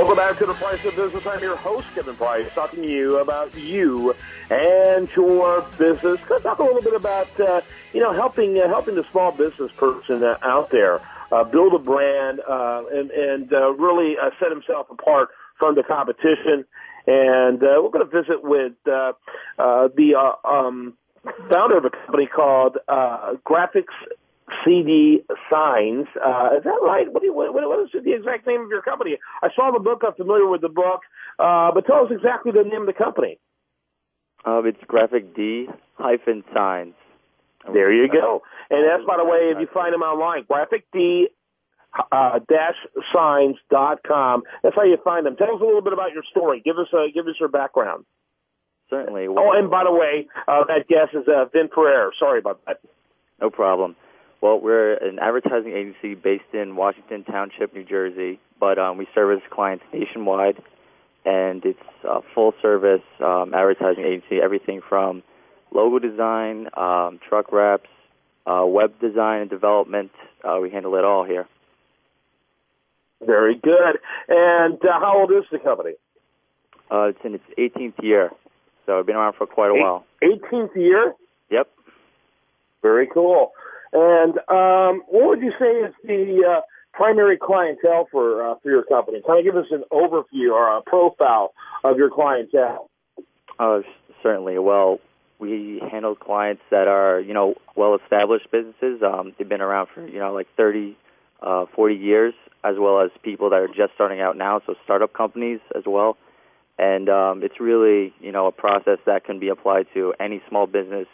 Welcome back to The Price of Business. I'm your host, Kevin Price, talking to you about you and your business. Going to talk a little bit about, helping the small business person out there build a brand and really set himself apart from the competition. And we're going to visit with the founder of a company called Graphics CD Signs. Is that right? What is the exact name of your company? I saw the book. I'm familiar with the book. But tell us exactly the name of the company. It's Graphic D-Signs. There you go. And that's, by the way, if you find them online, Graphic D-Signs.com. That's how you find them. Tell us a little bit about your story. Give us your background. Certainly. Oh, and by the way, that guest is Vin Ferrer. Sorry about that. No problem. Well, we're an advertising agency based in Washington Township, New Jersey, but we service clients nationwide, and it's a full-service advertising agency, everything from logo design, truck wraps, web design and development. We handle it all here. Very good. And how old is the company? It's in its 18th year, so I've been around for quite a while. 18th year? Yep. Very cool. And what would you say is the primary clientele for your company? Kind of give us an overview or a profile of your clientele. Certainly. Well, we handle clients that are, well-established businesses. They've been around for, 30, 40 years, as well as people that are just starting out now, so startup companies as well. And it's really, a process that can be applied to any small business,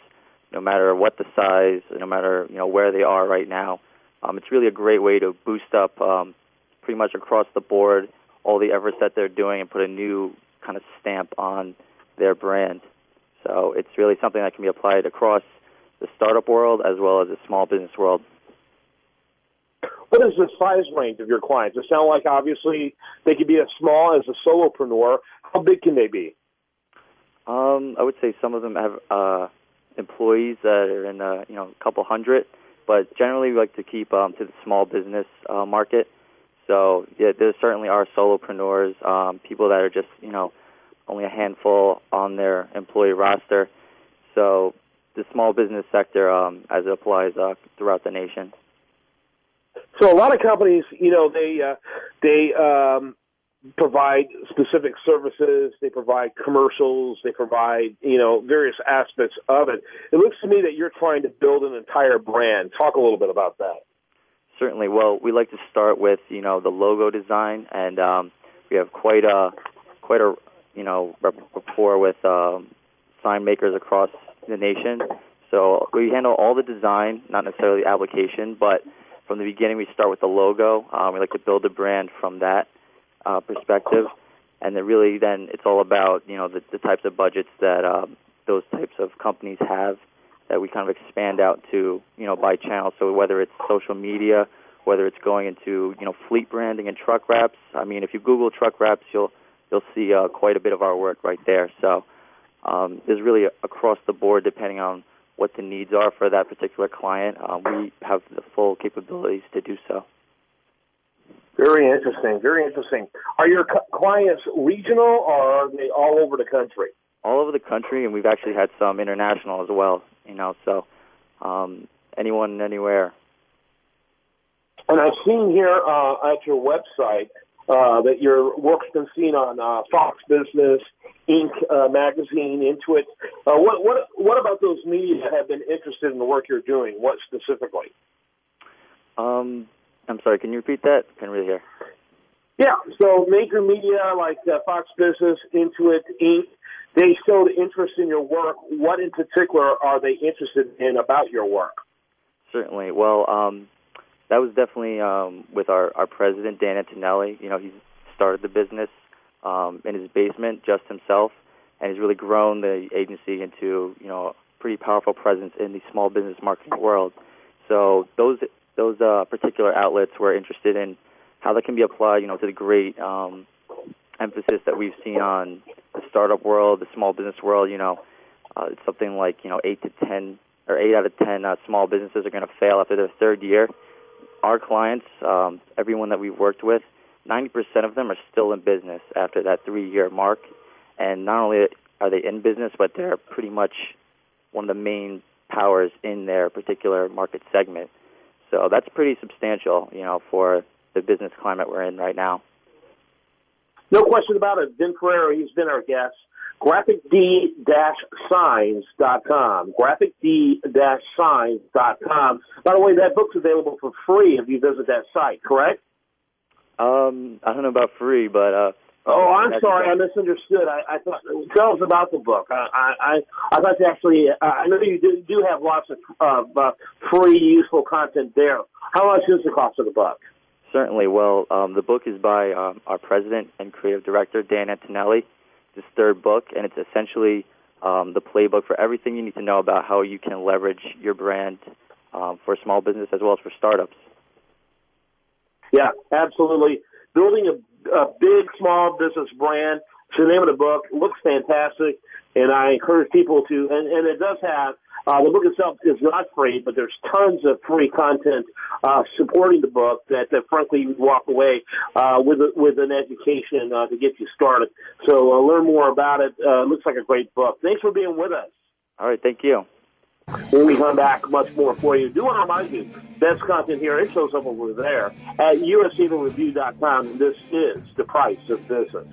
no matter what the size, no matter, where they are right now. It's really a great way to boost up pretty much across the board all the efforts that they're doing and put a new kind of stamp on their brand. So it's really something that can be applied across the startup world as well as the small business world. What is the size range of your clients? It sounds like, obviously, they could be as small as a solopreneur. How big can they be? I would say some of them have employees that are in a couple hundred, but generally we like to keep to the small business market. So yeah, there certainly are solopreneurs, people that are just only a handful on their employee roster. So the small business sector, as it applies throughout the nation. So a lot of companies, they provide specific services, they provide commercials, they provide, various aspects of it. It looks to me that you're trying to build an entire brand. Talk a little bit about that. Certainly. Well, we like to start with, the logo design, and we have quite a rapport with sign makers across the nation. So we handle all the design, not necessarily the application, but from the beginning we start with the logo. We like to build a brand from that perspective, and then it's all about the types of budgets that those types of companies have that we kind of expand out to by channel. So whether it's social media, whether it's going into fleet branding and truck wraps. I mean, if you Google truck wraps, you'll see quite a bit of our work right there. So there's really across the board, depending on what the needs are for that particular client. We have the full capabilities to do so. Very interesting, very interesting. Are your clients regional, or are they all over the country? All over the country, and we've actually had some international as well, so anyone, anywhere. And I've seen here at your website that your work's been seen on Fox Business, Inc. Magazine, Intuit. What about those media have been interested in the work you're doing? What specifically? I'm sorry, can you repeat that? I can't really hear. Yeah, so major media like Fox Business, Intuit, Inc., they showed interest in your work. What in particular are they interested in about your work? Certainly. Well, that was definitely with our president, Dan Antonelli. He started the business in his basement just himself, and he's really grown the agency into a pretty powerful presence in the small business marketing world. So those particular outlets were interested in how that can be applied, to the great emphasis that we've seen on the startup world, the small business world. It's something like 8 out of 10 small businesses are going to fail after their third year. Our clients, everyone that we've worked with, 90% of them are still in business after that 3-year mark. And not only are they in business, but they're pretty much one of the main powers in their particular market segment. So that's pretty substantial, for the business climate we're in right now. No question about it. Vin Ferrer, he's been our guest. GraphicD-Signs.com. GraphicD-Signs.com. By the way, that book's available for free if you visit that site, correct? I don't know about free, but... Oh, I'm sorry. I misunderstood. I thought. Tell us about the book. I thought you actually. I know you do have lots of free, useful content there. How much is the cost of the book? Certainly. Well, the book is by our president and creative director, Dan Antonelli. It's his third book, and it's essentially the playbook for everything you need to know about how you can leverage your brand for small business as well as for startups. Yeah, absolutely. Building a big small business brand. It's the name of the book. It looks fantastic, and I encourage people to. And it does have the book itself is not free, but there's tons of free content supporting the book that frankly you walk away with an education to get you started. So learn more about it. It looks like a great book. Thanks for being with us. All right, thank you. When we come back, much more for you. Do want to remind you, best content here. It shows up over there at uscreview.com. And this is The Price of Business.